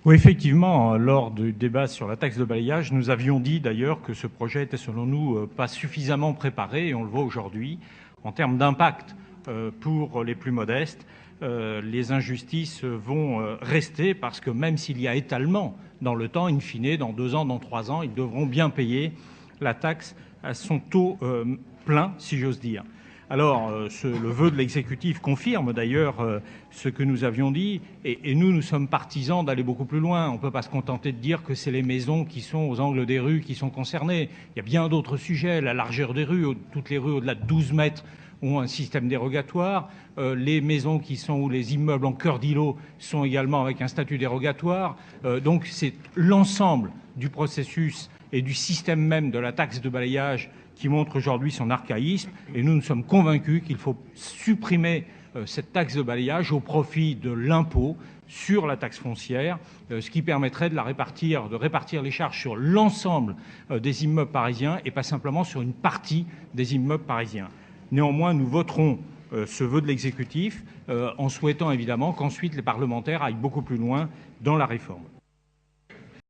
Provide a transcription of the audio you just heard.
Oui, effectivement, lors du débat sur la taxe de balayage, nous avions dit d'ailleurs que ce projet était selon nous pas suffisamment préparé, et on le voit aujourd'hui. En termes d'impact pour les plus modestes, les injustices vont rester parce que même s'il y a étalement dans le temps, in fine, dans 2 ans, dans 3 ans, ils devront bien payer la taxe à son taux plein, si j'ose dire. Alors, le vœu de l'exécutif confirme d'ailleurs ce que nous avions dit, et nous sommes partisans d'aller beaucoup plus loin. On ne peut pas se contenter de dire que c'est les maisons qui sont aux angles des rues qui sont concernées. Il y a bien d'autres sujets, la largeur des rues, toutes les rues au-delà de 12 mètres ont un système dérogatoire. Les maisons ou les immeubles en cœur d'îlot sont également avec un statut dérogatoire. Donc c'est l'ensemble du processus et du système même de la taxe de balayage qui montre aujourd'hui son archaïsme, et nous sommes convaincus qu'il faut supprimer cette taxe de balayage au profit de l'impôt sur la taxe foncière, ce qui permettrait de répartir les charges sur l'ensemble des immeubles parisiens et pas simplement sur une partie des immeubles parisiens. Néanmoins, nous voterons ce vœu de l'exécutif en souhaitant évidemment qu'ensuite les parlementaires aillent beaucoup plus loin dans la réforme.